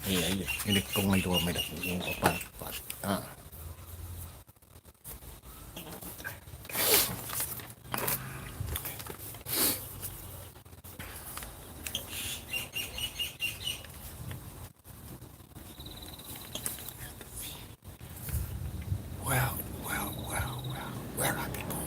Ele kong mai do mai da ko pan Well, where are people?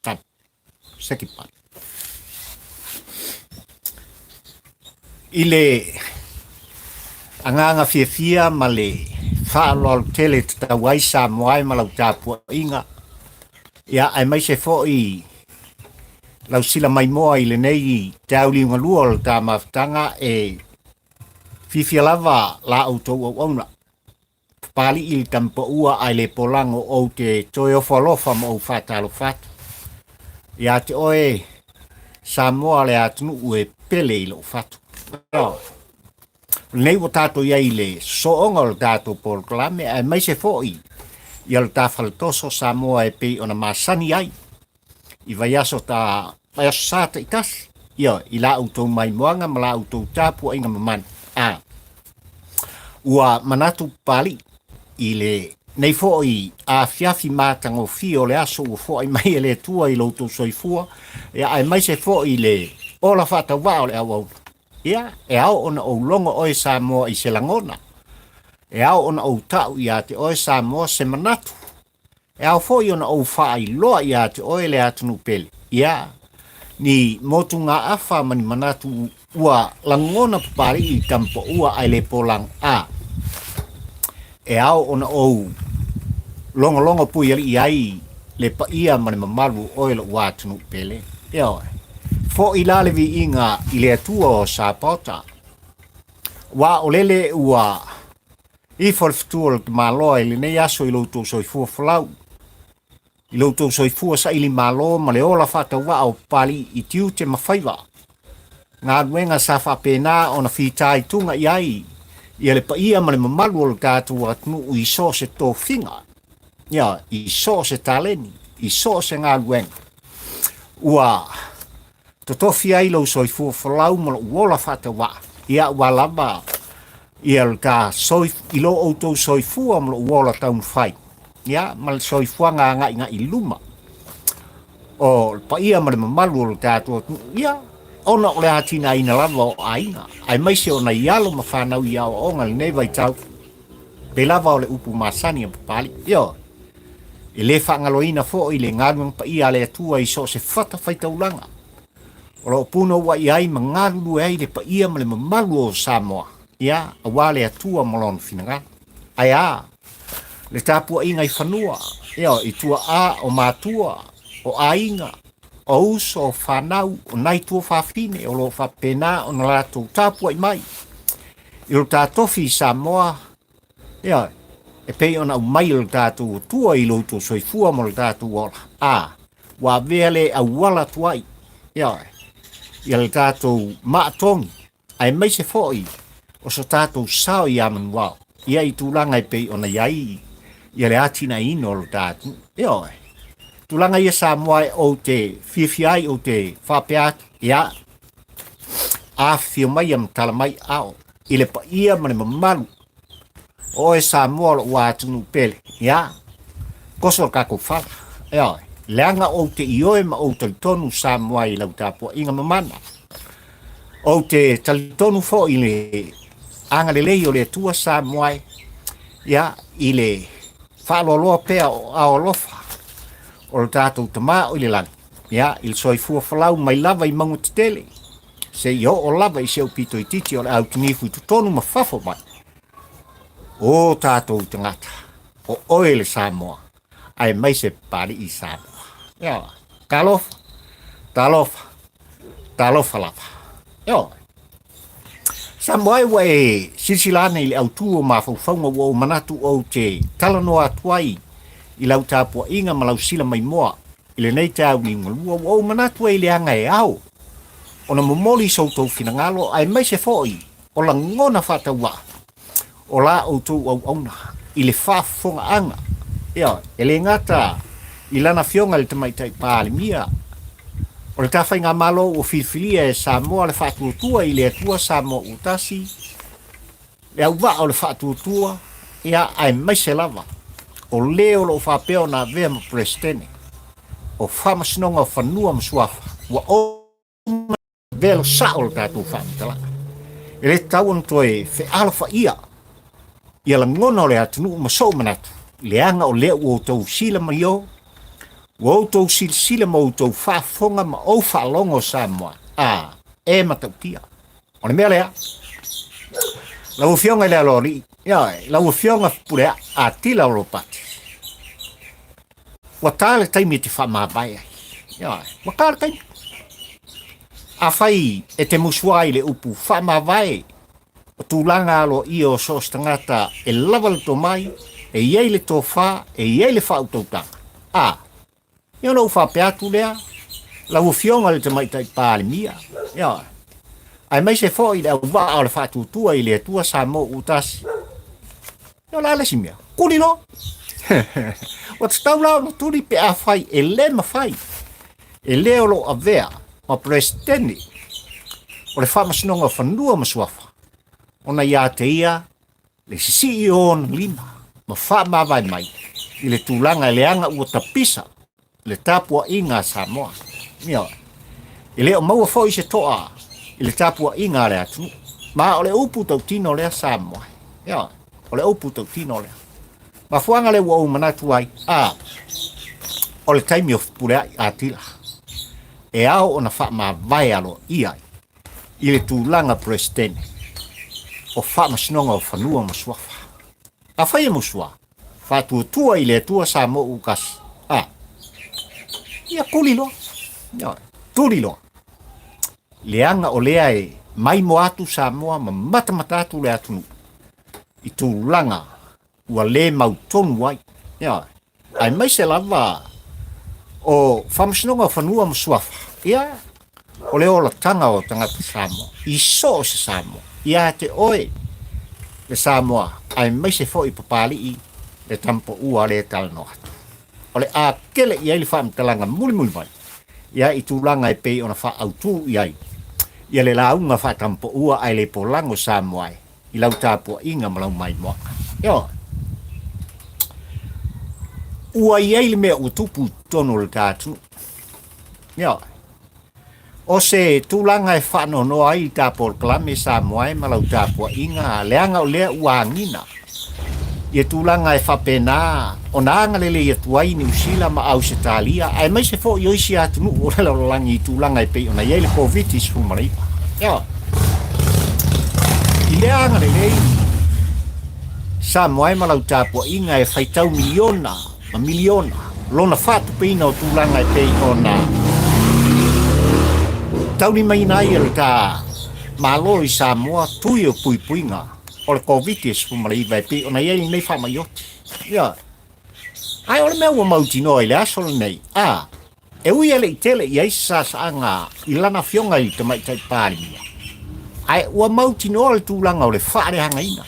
Tap, sekipan. Ile anganga fia ma le whaalo tele ta waisa moai ma lau tāpua inga. Ia ai mai se fo'i lau sila mai moa i le nei tauli unga lua o tā maftanga e fifia lava la autou au auna. Pali il tampo ua ai le polango o te toi o whalofa ma o whatalo whatu. Ia te oe Samoa le atunu ue pele i lo whatu. Nei o tātou iai le soonga o tātou pol klame ai mai se fo'i ia le tāwhalatoso Samoa e pei ona masani ai. I vai aso tā vai aso sāta i tasi. Ia i la autou mai moanga ma la autou tāpua inga mamani. Ua manatu pali i le nei fo'i a fiafi mātango fio le aso ua fo'i mai le tua i loutou soifua. Ia ai mai se fo'i le ola whata wao le au. Ia, e au ona o longo oe Samoa i se langona. E au ona o tau ia te oe Samoa se manatu. E au foi ona o wha i loa ia te oe le atunu pele. Ia, ni motu ngā awha mani manatu ua langona papari i tampo ua ai le polang a. E au ona o longo pui ali iai le pa ia mani mamalu oe le ua atunu pele. Ia oe. Fo i lale vi inga i le atua o Sapota. Wa o lele ua i forftua le maloa i le nei aso i loutou soifua flau. I loutou soifua sa ili maloa ma le ola fata wa o pali i tiu te mawhaiwa. Ngā ruenga sa whapena o na whitai tunga i ai. I ale pa ia ma le mamalu o le tātua atunu i so se tō whinga. Ia, i so se taleni, i so se ngā ruenga. Ua totofi ai lo soifua falau ma lo uola fata wa. Ia ua lava. Ia ka soif ilo auto soifua ma lo uola taun fai. Ia ma le soifua ngā i luma. O pa ia ma le mamalu o le tātua. Ia ona o le atina ina lava o aina. Ai mai se ona ialo ma whanau i au onga le nei vai tau. Pe lava o le upu masani a papali. Ia e le whangaloina fo i le ngaruang pa ia le atua i so se fata whaitaulanga. O lo puno wa iai mangalu ai le pa ia ma le mamalu o Samoa. Ia, a wale atua malon finanga. Ai a, le tapua inga i whanua. Ia, i tua a o mātua, o ainga, o uso, o whanau, o naitua whawhine, o lo whapena, o na lato tapua i mai. I lo tātofi Samoa. Ia, e pei ona umai lo tātua tua i lo to soifua mo lo tātua ola. A, wa vele a wala tuai. Ia, ia le tātou maatongi, ai mai se fo'i, o so tātou sao i aman wau. Ia i tūlanga i pei ona iai, ia le atina ino lo tātou. Ia oi, tūlanga ia Samoa o te whiwhiai o te whapeat, ia, a whio mai am tala mai ao, i le pa ia mane mamalu, o e Samoa lo ua atunu pele, ia, koso kako whala, ia oi. Leanga o te ioe ma o te tonu Samoa i lau tāpua inga mamana. O te talitonu fo i le anga le lei o le tua Samoa ia i le whaloloa pea o aolofa o le tātou tamā o i le langi. ia il soifua falau mai lava I maunga te tele se I o lava I se upito I titi o le au tinifu I tutonu ma fafo mai o tātou tangata o oe le Samoa ai mai se pari I Samoa ia talofa lava ia Samoa wa e silsilana I le autu o mafaufaunga o manatu o te talanoa atuai I lau tāpua inga ma lau sila mai moa I le nei tāu ni ngalua o manatu e le anga e au ona momoli soutou finangalo ai mai se foi o la ngona fataua o la outou au auna I le fafonga anga ia ele ngata I lana fionga le tamaitai pālimia o le tawhai ngā malo o filfilia e Samoa le whātuatua I le atua Samoa utasi le au wa o le whātuatua ia ai mai se lava o leo lo whapeo na vea ma prestene o whamasnonga o whanua msuafa wa o velo sao le tātou whamitala e le tauan toe fe alfa ia la ngona o le atunu ma so manatu le anga o leo o tau sila mai o tau sila ma o tau whafonga ma o whalongo Samoa e matautia o le mea lea lau fionga le alori lau fionga Fepuleai Atila o lo pati wa tāle taimi te whamābai wa tāle taimi a fai e te muswai le upu whamāwai o tūlanga alo I o sos tangata e lava le tō mai e iei le tō wha e iei le wha utautanga ia no whapeatu lea lau fionga le te maitai pālimia ai mai se fōi le au wā o le whātutua I le atua Samoa utasi ia la lesi mea kuri no o te taulao no turi pe a fai e le mawhai e leo lo a vea ma presteni o le whamasnonga whanua masuafa ona ia te ia le sisi o lima ma whamawai mai I le tūlanga le anga ua tapisa le tapua inga Samoa mia I leo maua fo I se toa I le tapua inga le atu ma o le upu tau tino lea Samoa o le upu tau tino lea ma fuanga le ua manatu ai o le taimi o Fepuleai Atila e ao ona whamawai alo ia I le tūlanga prestene o whamasnonga o whanua masuafa a whai musua whātuatua I le atua Samoa ukasi ia kulilo tulilo leanga o lea e mai mo atu Samoa ma matamata atu le atunu I tūlanga ua le mautonu ai ai mai se lava o whamasnonga o whanua masuafa o le ola tanga o tangata Samoa I so se Samoa ia te oe le Samoa ai mai se fo I papali I le tampo ua le talano atu o le a kele I le whaamtalanga muli mai ia I tūlanga e pei ona wha autu ia le launga wha tampo ua ai le polango Samoa I lau tāpua inga malau mai moa ua iei le mea utupu tono le tātu o se tūlanga e whanono ai tāpor klame Samoa malau tāpua inga leanga o lea ua angina ia tūlanga e whapena o nanga lele ia tuai ni usila ma au se talia ai mai se fo ioisi atunu o le langi I tūlanga e pei ona iei le COVID-19 fumaraipa I leanga lele Samoa malau tāpua inga e whaitau miliona lona whatu peina o tūlanga e pei ona tauni mai nai le tā malo I Samoa tui o puipuinga o le COVID-19 fumaraipa e pei ona iei nei whamaioti ai o le mea ua mauti no I le asolo nei e ui ele I tele I aisa saanga I lana fionga I te maitai pālimia ai ua mauti no le tūlanga o le whaarehanga ina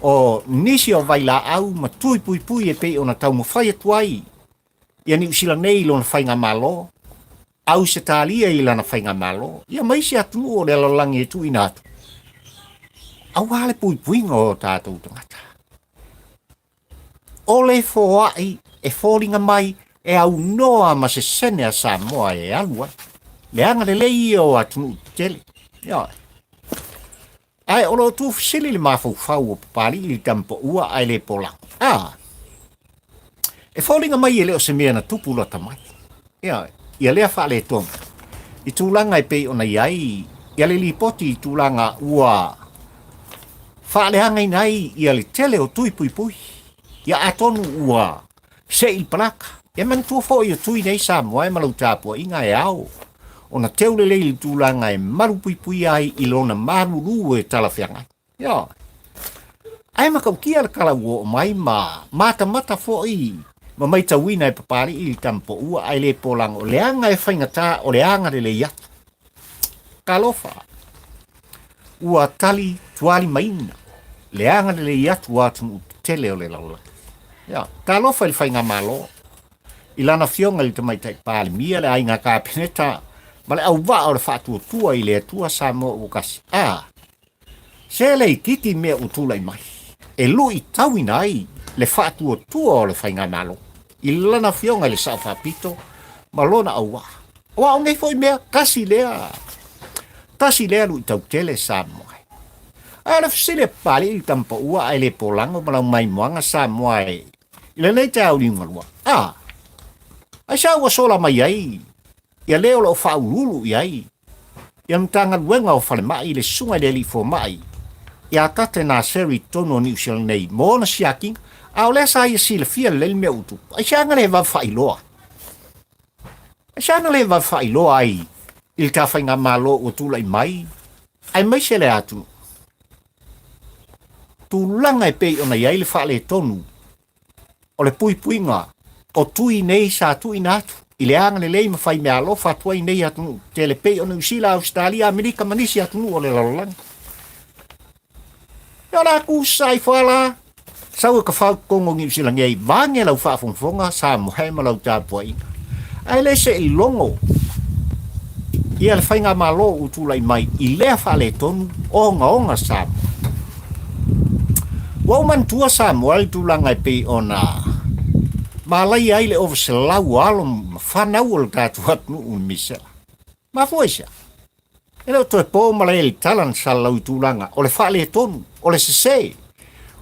o nisi o vaila au ma tui pui e pei ona tau mo whai atuai ia ni usila nei lona whainga malo au se talia I lana whainga malo ia maisi atu o le alolangi e tu inatu au hale pui o tātou tangata o le fōai e fōringa mai e au noa ma se sene a Samoa e alua le anga le lei o atu tele ai o lo tu fsili le mafau o pali I tampo ua ai le pola e fōringa mai e leo se mea na tupu lota mai ia lea fa le tong I tūlanga I pe ona iai ia le lipoti I tūlanga ua fa le hanga nai ia le tele o tui pui pui ia atonu ua se I plaka ia man tua fo ia tui nei Samoa malau tāpua inga e au ona teu le leili tūlanga e maru pui pui ai I lona maruru e talawhianga ai makau kia le kala ua mai mata fo I ma mai tawina e papari I tampo ua ai le polang o leanga e whaingata o leanga le iatu. Kalofa. Ua tali tuali maina. Leanga le iatu atu tele o le laula. Kalofa le whainga malo. Ilana fionga le tamai tai pāli mia le ainga ka peneta ma le au wa o le whātua tua I le atua sa mo ukasi. Se le kiti mea utula I mai. E lui tawina ai le whātua tua o le whainga malo. I lana fionga le sa whapito, ma lona au wa. Wa o ngai foi mea, kasi lea lu I tau tele sa moai. A le fsile pali I tampa ua ai le polango ma lau mai moanga sa moai. I le nei tau ringa lua. Ai sa ua sola mai ai. Ia leo lo whaululu I ai. Ia mtanga luenga o whale mai le sunga le li fo mai. Ia tate na seri tono New Zealand nei, mōna siaking, au le sa ia sila fia le me utu. Ai sianga le va whailoa. Ai sianga le va whailoa ai. Il ta whainga malo o tula I mai. Ai mai se le atu. Tūlanga e pei ona iai le whaale tonu. O le pui puinga. O tui nei sa tui natu. I le anga le lei ma whai mea lo whatua I nei atu. Te le pei ona Usila, Australia, Amerika, Manisi atu o le lalolanga. Ia la ku sai whala. Sau ka whau kongo ngi Usila ngei vange lau whaafonfonga sa mohe ma lau tāpua inga. Ai le se I longo. Ia le whainga malo utula I mai I lea whaale tonu onga sa. Wau mantua sa moal tūlanga I pei ona. Malai ai le over se lau alom whanau o le tātu atnu un misela. Ma fuesa. E leo toi pō malai le talan sa lau tūlanga o le whaale tonu, o le sese.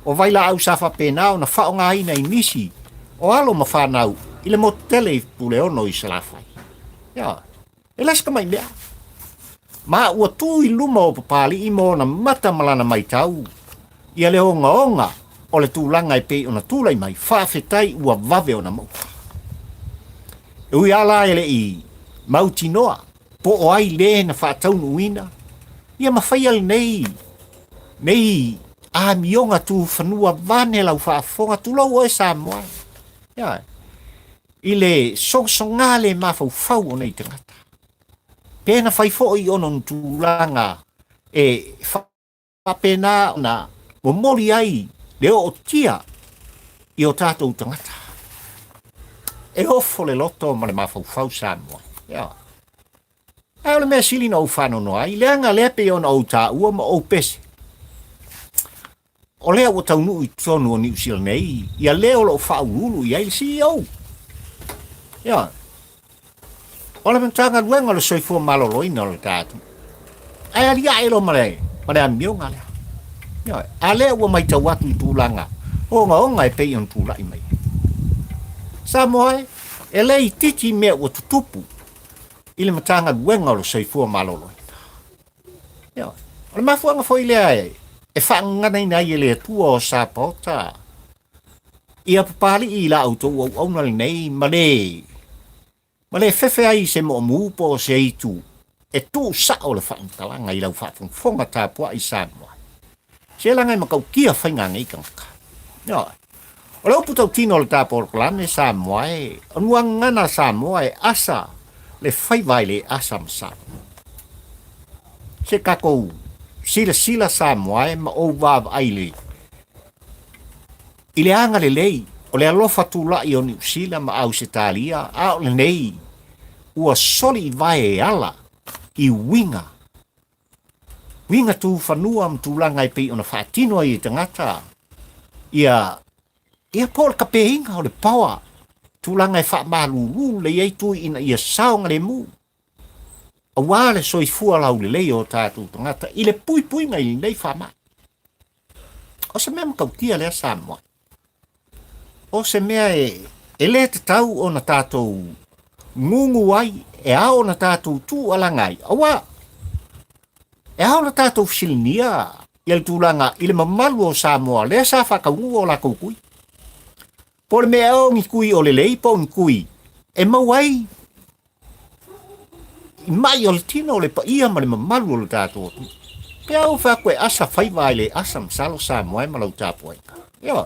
O vaila au sa whapena o na whaonga ina I nisi. O alo ma whanau I le motele I pule ono I salafai. E laska mai mea. Ma ua tū I luma o papali I mo na mata malana mai tau. Ia le onga o le tūlanga I pei o na tūlai mai whawhetai ua vave o na mau. E ui ala ele I mauti noa. Po o ai le na whaataunu uina. Ia mawhaial nei a mionga tu whanua vane lau whaafonga tu lau o e Samoa. I le songsonga le mawhau o nei tangata. Pena whai fo I onon tūlanga e whapena na o mori ai leo o tia I o tātou tangata. E ofo le loto ma le mawhau Samoa. Ai ole mea sili na o whanono ai, leanga lepe o na o tā ua ma o pese. O lea o tau nui tonu o New Zealand nei, ia leo lo whaurulu I ai CEO. O le mantanga luenga le soifua maloloina o le tātu. Ai alia e lo male amionga lea. A lea ua mai tau atu I tūlanga, onga e pei on tūlai mai. Samoa e lei titi mea ua tutupu, I le matanga luenga o le soifua maloloina. O le mafuanga foi lea e whaangana I nei le tua o Sapota. Ia papali I la auto au auna le nei ma le fefe ai se mo muupo se itu e tu sa o le whaantalanga I lau whaafongfonga tāpua I Samoa. Se langai makau kia whainga ngai kanka. O le oputau tino le tāpua o klane Samoa o nuangana Samoa asa le whaiwai le asa masama. Se kakou sila Samoa ma o wav aile. I le anga le lei, o le alofa tula I o New Zealand ma au se talia, a o le nei, ua soli I vai ala, I winga. Winga tu whanua am tūlanga I pei ona whaatino I tangata. Ia pol ka peinga o le pawa, tūlanga I whaamalu le iei tui ina ia saonga le mu. A wale soi fua lau le lei o tātou tangata, I le pui ngai nei whama. O se mea makautia lea Samoa. O se mea e le te tau o na tātou ngungu ai, e ao na tātou tū alangai, awa, e ao na tātou fsilinia, i le tūlanga, i le mamalu o Samoa, lea sa whakaungu o la koukui. Po le mea o ngi kui o le lei, po ngi kui, e mauai, i mai o le tino le pa ia ma le mamalu o le tātou. Pe au whakwe asa whaiwai le asa msalo Samoa ma lau tāpua ika. Ia,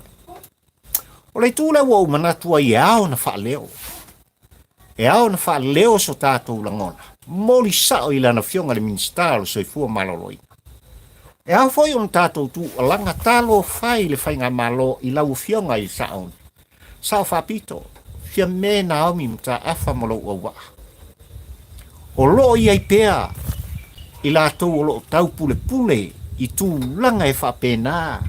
o le tūle wau manatua i ao na whaaleo. E ao na whaaleo so tātou langona. Moli sao i lana fionga le ministaro so i fua maloloi. E au foi on tātou tu alanga talo fai le whainga malo i lau fionga i saon. Sao whapito, fia me Naomi mta afa malo ua waa. O loo i ai pea, i la tau o loo tau pule pule, i tū langa e whapena.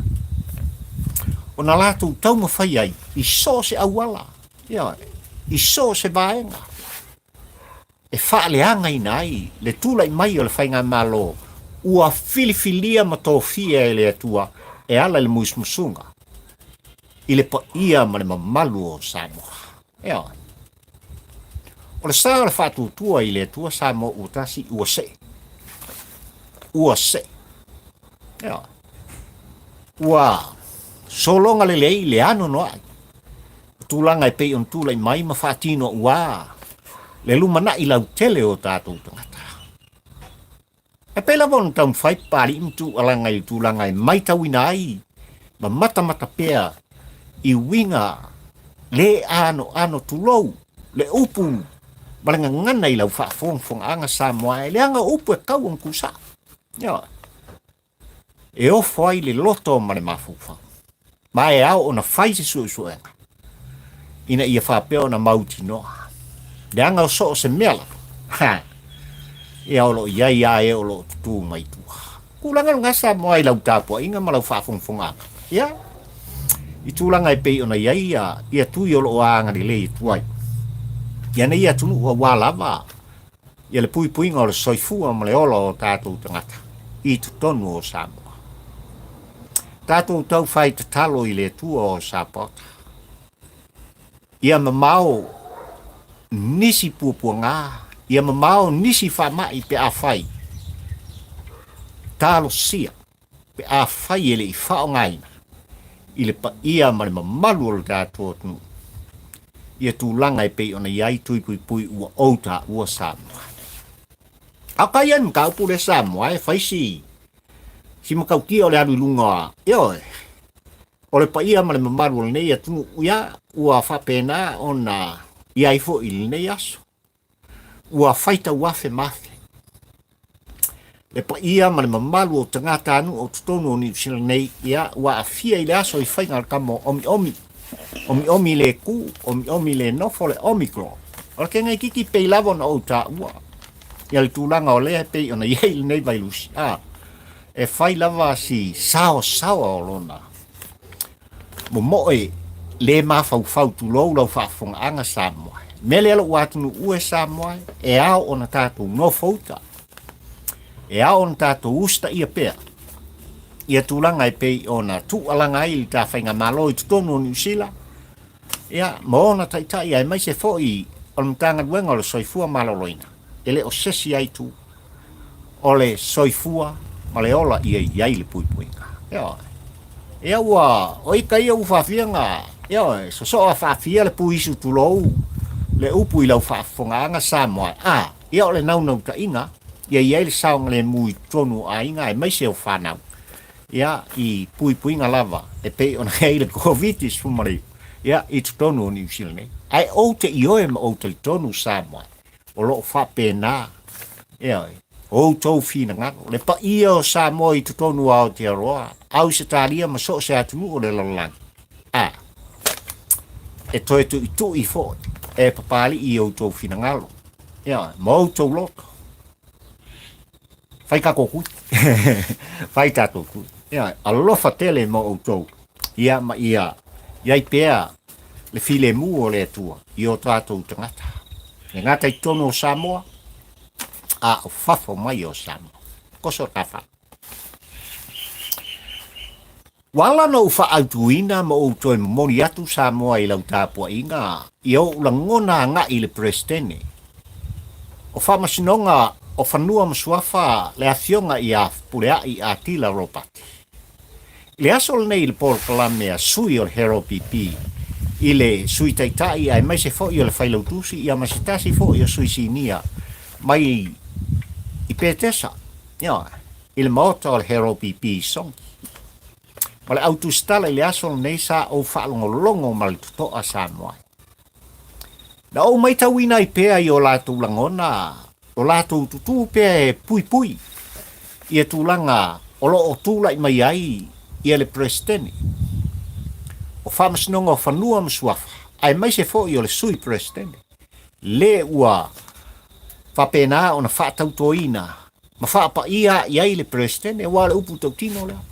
O na la tau mawhai ai, i so se awala, i so se vaenga. E whaaleanga i nai, le tūlai mai o le whainga malo, ua filifilia ma tō fia e le atua, e ala le muismusunga. I le pa ia ma le mamalu o Samoa. O le sa le whātutua i le atua Samoa utasi ua se. Ua se. Ua solonga le lei le ano no ai. Tūlanga e pei on tūlai mai ma whātino ua. Le lumana i lau tele o tātou tangata. E pela bon tam whai pari imtu alanga i tūlanga i mai tawina ai. Ma mata pea i winga le ano tulou, le upu, malanga ngana i lau whaafongfong anga Samoa e le anga upu e kau ang kusa. E o whai le loto ma le mafufa. Ma e au o na whai se suenga. Ina ia whapeo na mauti noa. Le anga o so se mela. E au lo ia e o lo tutu mai tua. Kulanga nga Samoa i lau tāpua inga ma lau whaafongfong anga. I tūlanga e pei ona ia tui o loo anga ni lei tuai. Ia nei tunu ua wālava. Ia le pui ngā o le soifua ma le olo o tātou tangata. I tutonu o Samoa. Tātou tau whai te talo i le tua o Sapota. Ia mamao nisi pupua ngā. Ia mamao nisi whamai pe a whai. Talo sia. Pe a whai ele i whao ngaina. I le pa ia ma le mamalu o le tātua tunu. Ia tūlanga e pei ona iai tui pui ua outa ua Samoa. A kai anu ka upu le Samoa e whaisi. Si makau kia o le anu lunga. O le pa ia ma le mamalu o le nei atunu ia ua whapena ona iai fo i le nei aso. Ua whaita wafe mafe. Le pa ia ma le mamalu o tangata anu o tutonu o ni sila nei ia ua afia i le aso i whainga kamo omi le ku, omi le nofo le omikron. O le kenga i kiki pei lavo na o ta ua. Ia le tūlanga o lea pei ona iei le nei vailusi. E whai lava si sao o lona. Mo moe le mawhau tu lou lau whaafonga anga Samoa. Mele alo watunu ue Samoa e ao ona tātou no fauta. E ao on tātou usta ia pea. Ia tūlanga e pei ona tu alanga i li tā whainga malo i tutonu o New Zealand. Ia, ma ona taitai ai mai se fo i o le mtanga duenga o le soifua maloloina. E le o sesi ai tu. O le soifua ma le ola ia iai le puipuinga. Ia ua, o ika ia uwhawhianga. Ia, so a whawhia le puisu tulou. Le upu i lau whaafonga anga Samoa. Ia o le naunau ta inga. Ia iai le saonga le mui tonu a inga e mai se o whanau. Ia i puipuinga lava e pei ona hei le COVID-19 fumari. Ia i tutonu o New Zealand. Ai o te ioe ma o te tonu Samoa. O lo whapena. Ia o tau fina ngako. Le pa ia o Samoa i tutonu a o te aroa. Au se taria ma so se atunu o le lalang. E toi tu i fo. E papali i o tau fina ngalo. Ia ma o tau loto. Fai kako kui. Fai tato kui. Ia, alofa tele mo o tau. Ia ma ia. Iai pea le file mu o le atua. I o tātou tangata. E ngata i tono o Samoa. O fafo mai o Samoa. Koso tafa. Wala no fa autuina mo o toi mori atu sa moa I lau tāpua inga. I o langona nga I le prestene. O fa masinonga o fanua masuafa le afionga I a Fepuleai a Atila ropati. Le asol nei le por kalamea sui o le hero pipi. I le sui taitai ai mai se fo I o le failautusi I a masitasi fo I o sui sinia. Mai I petesa. I le maota o le hero pipi song. Ma le autustala I le asol nei sa o whaalongolongo ma le tutoa sa moai. Na o mai tauina I pea I o lātou langona, o lātou tutu pea pui pui. I e tūlanga o lo o tūla I mai ai I le presteni. O whamasnonga o whanua msuafa, ai mai se fo I o le sui presteni. Le ua whapena o na whaatautoina, ma whaapa ia I ai le presteni, e wale upu tautino lea.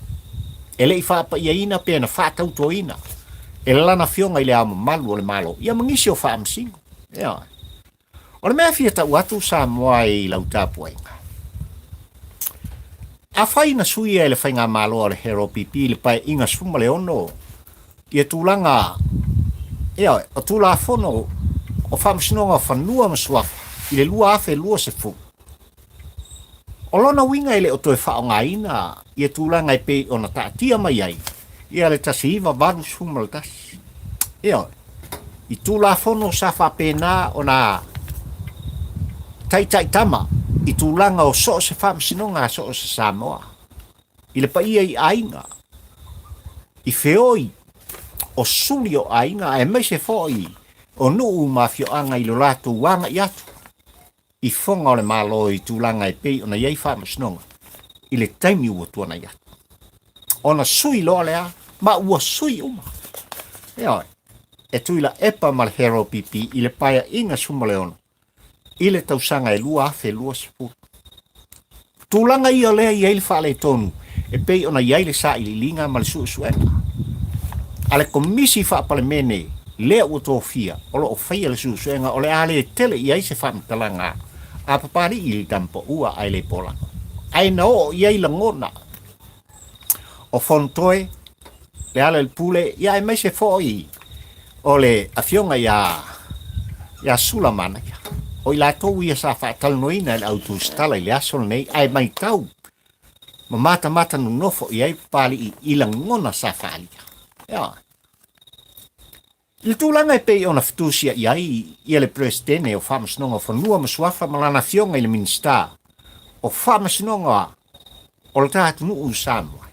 E le I whaapa ia ina pia na whaatautoina. E lana fionga I le ama malu o le malo. Ia mangisi o whaamsingo. O le mea fia tau atu sa moa I lau tāpua inga. A whai na sui e le whainga malo o le hero pipi le pai inga suma le ono. Ia tūlanga, o tūla whono, o whamsinonga whanua masuafa, I le lua afe lua se fu. O lona winga I le o toe whaonga ina, ia tūlanga I pe o na tātia mai ai. Ia le tasi iwa varu suma le tasi. I tūla whono sa whapena o na taitai I tūlanga o so se whamsinonga so se Samoa. I le paia I ainga. I whioi o suli o ainga e mai se foi o nuu mafio anga I lo lato wanga I atu. I whonga o le malo I tūlanga I pei o na iei whamsinonga. I le taimi ua tuana I atu. O na sui loa lea, ma ua sui uma. E tuila epa mal hero pipi I le paia inga sumaleono. I le tausanga e lua afe lua sepu. Tūlanga I o lea I eile whaale tonu, e pei ona I eile sa I linga mal suenga. Ale komisi whaapale mene, lea ua tō fia, o lo o whaia le suenga, o le ale tele I eise whaamtalanga, a papari I le tampo ua ai le pola. Ai na o I eile ngona. O fontoe, le ale le pule, ia e mai se foi, o le afionga ia sulamana ia. O I lātou ia sa whaatalnoina le autostala I le asol nei, ai mai tau. Ma mata no nofo I ai pali I ilangona sa whaalia. I tūlanga e pei ona fitusia I ai, ia le prestene o whamasnonga whanua masuafa malana fionga I le minsta. O whamasnonga o le tātu nuu Samoa.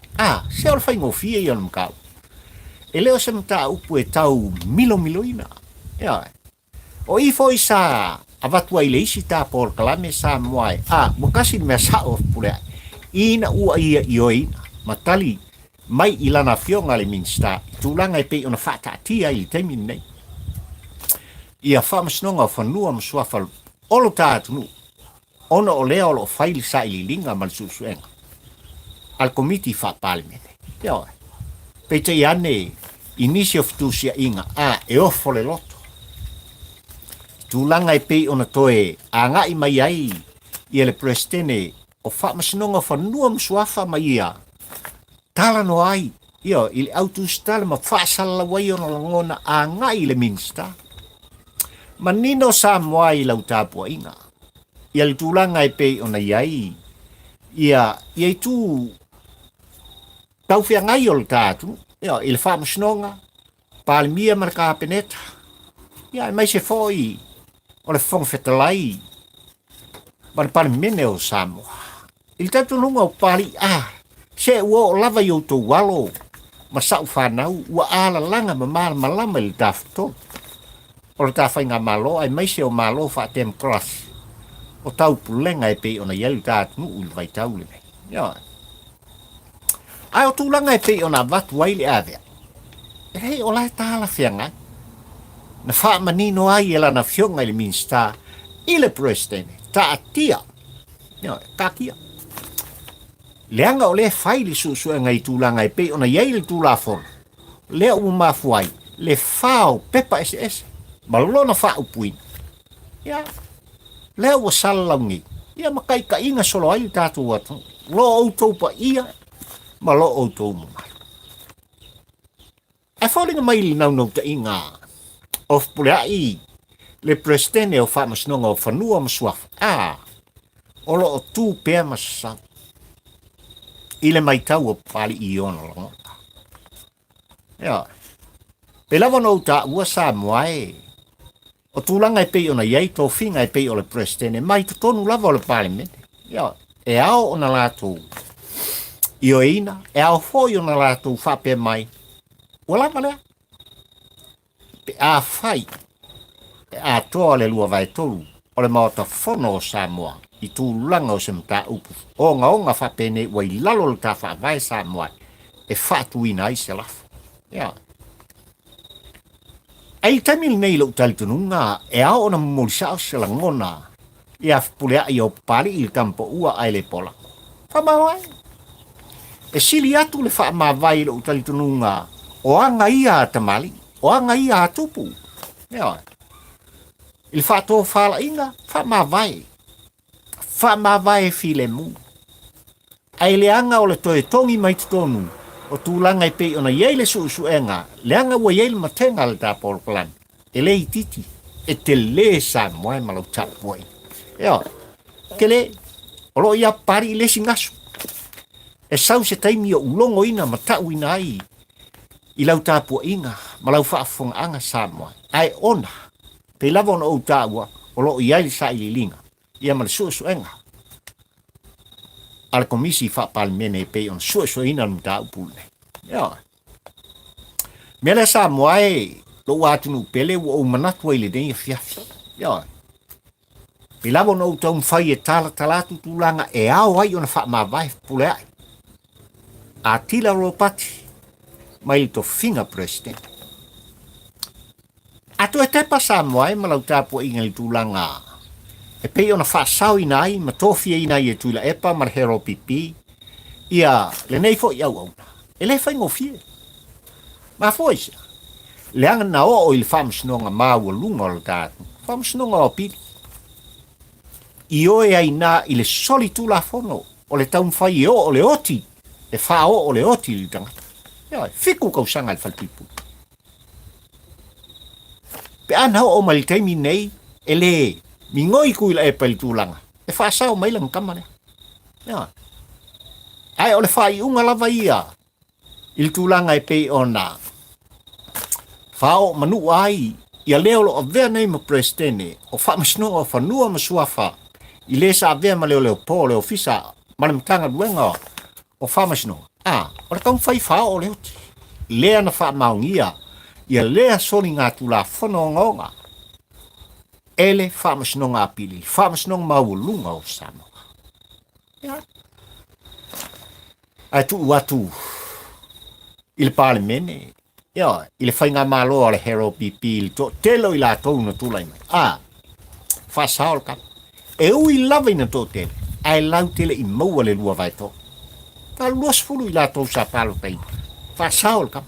Se o le whaingo fia I ona mkau. E leo se mta upu e tau milo ina. O I foi sa avatua I le isi tā por kalame sa moai. Wakasi ni mea sa o Fepuleai. Ina ua ia I o ina. Matali mai I lana fionga le minsta. Tūlanga e pei ona whaatatia I le teimin nei. Ia whamasnonga o whanua masuafa olo tātu nu. Ona o lea o lo whaili sa I li linga mal suenga. Al komiti whaapale mene. Pei te iane inisi o fitusia inga. E ofo le loto. Tūlanga e pei ona toe a ngai mai ai I le prestene o whamasnonga whanua msuafa mai ia. Tala no ai, I le autostala ma whaasala wai ona langona a ngai le minsta. Ma nino sa moa I lau tāpua inga. Ia le tūlanga e pei ona iai. Ia I tū tauwhia ngai o le tātu. I le whamasnonga, pālimia maraka peneta. Ia mai se foi. O le whong Fepuleai, ma le pale mene o Samoa. I le tatu lunga o pali, se ua o lava I o tō walo, ma sau whanau, ua ala langa ma mala malama I le tāwhito. O le tāwhainga malo, ai mai se o malo whaatem cross. O tau pulenga e pei ona ielu tātu nuu I le vaitau le mei. Ai o tūlanga e pei ona watu waile avea. E rei o lai tāla whiangai. Na wha manino ai e lana fionga I le minsta I le prestene, tātia. Kakia. Leanga o le whaili suenga I tūlanga I pei ona iei le tūla whona. Lea ua mafuai, le whao pepa SS, malona wha upuina. Lea ua salalaungi, ia makai ka inga solo ai tātou atu. Lo outou pa ia, ma lo outou mamai. Ai whalinga mai li nau ta inga o Fepuleai le presidente o whamasnonga o whanua masuafa. O lo o tū pēr masasau. I le mai tau o pali I ono langota. Ia. Pe lava no ta ua sa moae. O tūlanga e pei ona iei tō whinga e pei o le presidente mai to tonu lava o le parliament. Ia. E ao ona lātou I o ina. E ao hoi ona lātou whape mai. Ua lava lea. Pe a whai. Pe a toa le lua vai tolu. O le maota whono o Samoa. I tūlanga o se mta upu. O nga whapene wa I lalo le ta whawai Samoa. E whatu ina I se lafu. Ia. Ai tamil nei lo talitununga. E ao ona molisao se langona. Ia Fepuleai o pari I kampo ua ai le pola. Whamawai. E sili atu le whamawai lo talitununga. O anga ia tamali. O anga ia tupu. Ia. Il whato whala inga. Whamawai. Whamawai file mu. Ai le anga o le toe tongi mai tonu. O tūlanga I pei ona iei le suenga. Le anga ua iei le matenga le tāpolo plan. E le I titi. E te le sa moe malau tapuai. Ea. Ke le. Olo ia pari I le singasu. E sau se taimi o ulongo ina matau ina ai. I lau tāpua inga. Malau whaafonga anga sa moe. Ai ona. Pe lava ona o tāua. Olo iai le sa I linga. Ia ma le suenga. Ala komisi whapalmene e pei on suena mta upule. Ia. Mele sa moae lo atunu pele o manatu ile den fiafi. Ia. Pilavo no tau fai e talatu tulanga e ao ai ona whamawai Fepuleai. Atila ropati. Mai to finga president. Ato e tepa sa moae malau tāpua inga I tulanga. E pei ona whaasau inai, matofia inai e tuila epa, marhero pipi. Ia, le nei fo I au au. E le whai ngofie. Ma fo isa. Le anga na o il whamsinonga maua lunga o le tātu. Whamsinonga o pili. I oe ai nā I le soli tula fono. O le taun whai o le oti. E wha o le oti li tangata. Ia, whiku kausanga le whalpipu. Pe ana o maliteimi nei, e le mi ngoi kuila e pali tūlanga. E whaasau mai lang kamane. Ia. Ai o le whai unga lava ia. Il tūlanga e pei ona. Whao manu ai. Ia leo lo a vea nei ma presidente. O whamasno o whanua masuafa. I le sa vea ma leo po leo fisa. Mane mtanga duenga. O whamasno. O le kaun whai whao o leo ti. Lea na whamaungia. Ia lea soli ngā tūla whono ngonga. Ele whamasnonga apili, whamasnonga maulunga o Samoa. Ia. Ai tu watu. Il parlemene. Ia, il whainga malo ale hero pipi, il to telo I la tau na tūlai mai. Whasao ka. E ui lava ina tō tele. Ai lau tele I maua le lua vai tō. Ka luas fulu I la tau sa palo pai. Whasao ka.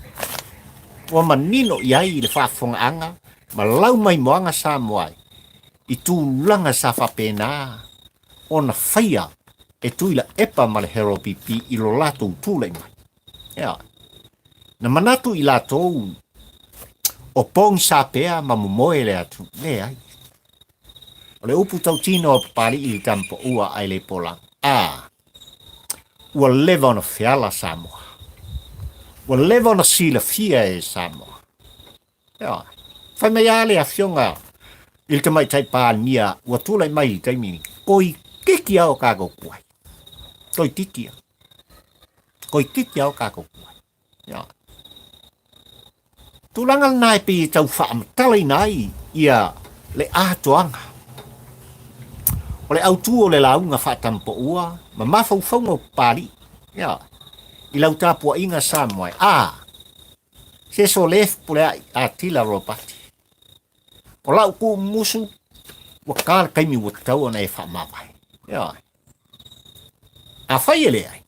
Wa manino iai le whafonga anga, ma lau mai moanga Samoa. I tūlanga sa whapena, ona whaia e tuila epa ma le hero pipi I lo latou tūlai mai. Ia. Na manatu I latou, o pong sa pea ma mumoe le atu. Le ai. O le upu tau tino o pali I tampo ua ai le polang. Ua leva ona whiala Samoa. Ua leva ona sila fia e Samoa. Ia. Whai mai ale a fionga. Il te mai tai pānia, ua tūlai mai I taimini. Koi kiki au kāko kuai. Koi tikia. Koi kiki au kāko kuai. Ia. Tūlangal nai pi tau whaamatala nai, ia le ātoanga. O le autu o le launga whaatampo ua, ma mawhauwhaunga o pāri. Ia. I lau tāpua inga Samoa. Se so le Fepuleai Atila ropati. O lau ku musu, wa kāla kaimi wa tau ana e whamawai. Ia. A whai ele ai.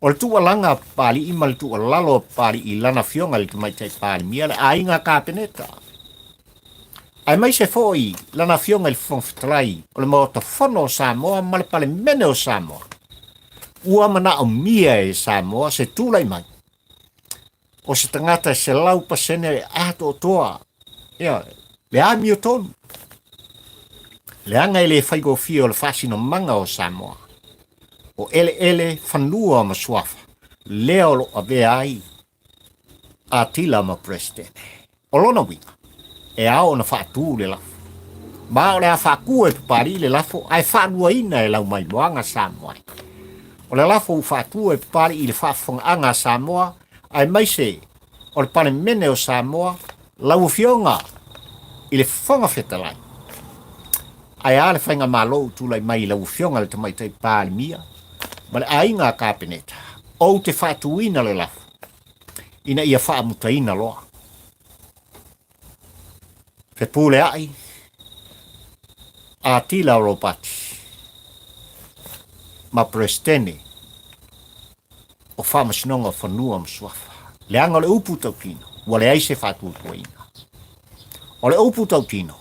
O le tua langa pāli ima le tua lalo pāli I lana fionga le tumai tai pāli mia le a inga kāpeneta. Ai mai se foi lana fionga le Fepuleai o le maota whono o Samoa ma le pale mene o Samoa. Ua mana o mia e Samoa se tūlai mai. o se tangata se lau pasene ato toa. Ia, le ami o tonu. Le anga ele whaigo fio o le whasino manga o Samoa. O ele whanua ma suafa. Leo lo avea ai. Atila ma presidente. O lona winga. E ao na whaatu le lafo. Ma o le a whaku e pari le lafo. Ai whanua ina e lau mai moanga Samoa. O le lafo u whaatu e pari i le whaafonga anga Samoa. Ai mai se. O le pane mene o Samoa. Lau fionga. I le whonga Fepuleai. Ai ale whainga malo tūlai mai lau fionga le tamai tai pāli mia. Ma le ainga kāpeneta. O te whaatuina le lafo. Ina ia whaamutaina loa. Fepuleai. Atila o ropati. Ma presidente. O whamasinonga whanua msuafa. Le anga le upu tau kino. Wa le aise whaatu tuaina. O le upu tau kino.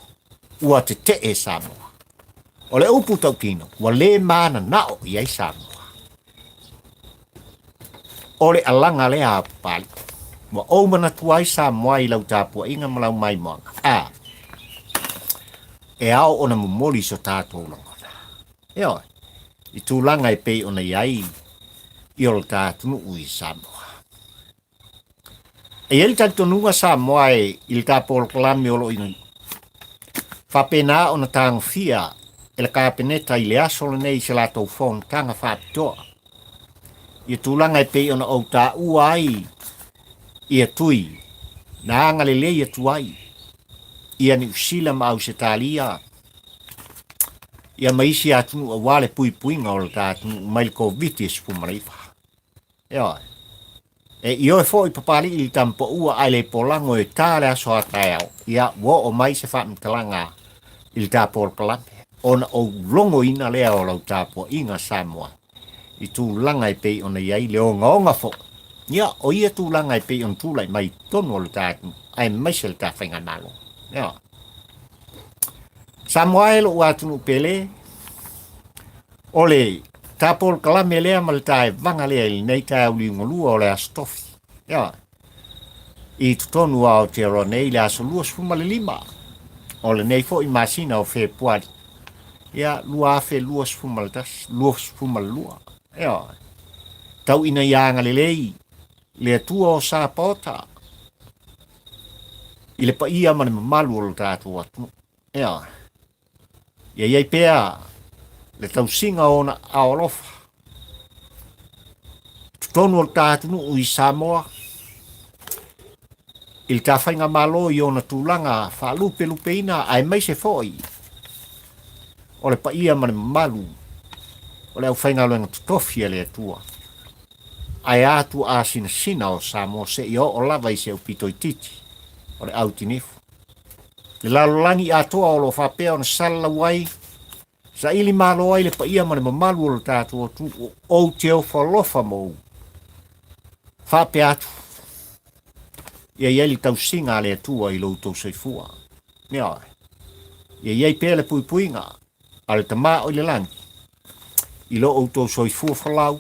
Ua te e Samoa. O le upu tau kino, wa le mana nao i ai Samoa. O le alanga le a pali. Wa oumana tuai Samoa i lau tāpua inga malau mai moanga. E ao ona mumoli so tātou langona. Eo, i tūlanga e pei ona iai i o le tātunu ui Samoa. E ele tātonunga Samoa e i le tāpolo kalami olo inu. Whapena ona tāng fia e le kāpeneta i le asolo nei se lātou whong tanga whapitoa. I tūlanga e pei ona au tā ua ai i a tui. Nā anga le lei a tuai. I a ni usila ma au se tālia. I a maisi atunu a wale pui puinga o le tātunu mail COVID e spumaraifa. Eo. E i oe fo i papali i tampo ua ai le polango e tāle aso atai au. I a wo o mai se whamtalanga i tāpolo kalame. Ona o longo ina lea o lau tāpua inga Samoa. I tūlanga i pei ona iai le o ngaonga fo. Ia, o ia tūlanga i pei on tūlai mai tonu o le tātunu. Ai maise le tāwhainga malo. Ia. Samoa e lo uatunu pele. O le tāpolo kalame lea ma le tāe vanga lea ili nei tāe uli ngolua o le astofi. Ia. I tutonu a o te ro nei le aso lua sfuma le 5. O le nei fo i masina o Fepuleai. Ia lua fe lua sfuma le tas, lua sfuma le lua. Ia. Tau ina ianga le lei, le atua o sa pota. I le pa ia mane mamalu o le tātua atu. Ia. Ia iai pea, le tau singa ona aolofa. Tutonu o le tātunu ui Samoa. I le tāwhainga malo i ona tūlanga whaalupe lupeina ai mai se foi. O le pa ia mane malu. O le au whainga loenga tutofia le atua. Ai atu a sina o Samoa se i o lava i se au pito i titi. O le au tinifu. Le lalolangi atoa o lo whapea o na sala wai. Sa ili malo ai le pa ia mane mamalu o le tātua tu o te au whalofa mou. Whapea atu. Ia ieli tau singa le atua i loutou soifua. Ia. Ia iei pele pui puinga. Ale tama o le langi. I lo outou soifua whalau.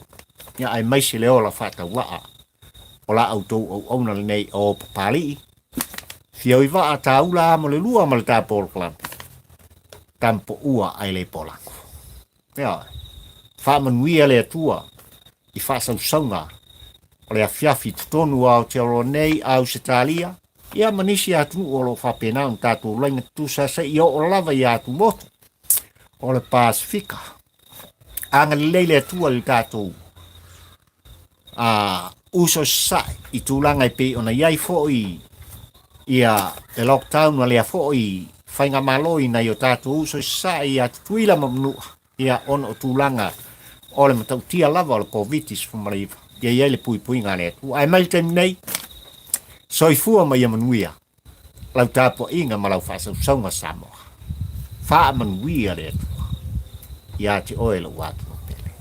Ia ai maise le ola whata waa. O la outou au auna le nei o papali. Fia i waa ta ula amo le lua ma le tāpolo kalampi. Tampo ua ai le polango. Ia. Whamanuia le atua. I whasausaunga. O le afiafi tutonu au te oro nei au se tālia. Ia manisi atu o lo whapena un tātou lainga tusa se i o lava i atu motu. O le Pasifika. Anga le leile atua le tātou. Uso sai i tūlanga i pe ona iai fo i. Ia e lockdown wa lea fo i. Whainga maloi na i o tātou uso sai i atu tuila mamnua. Ia on o tūlanga. O le matautia lava o le COVID-19 fumariva. Ia iai le pui pui ngā le atu. Ai mai tem nei. Soifua mai amanuia. Lau tāpua inga ma lau whasau saunga Samoa. Wha amanuia le atu. Ia te oe lau atu o pele.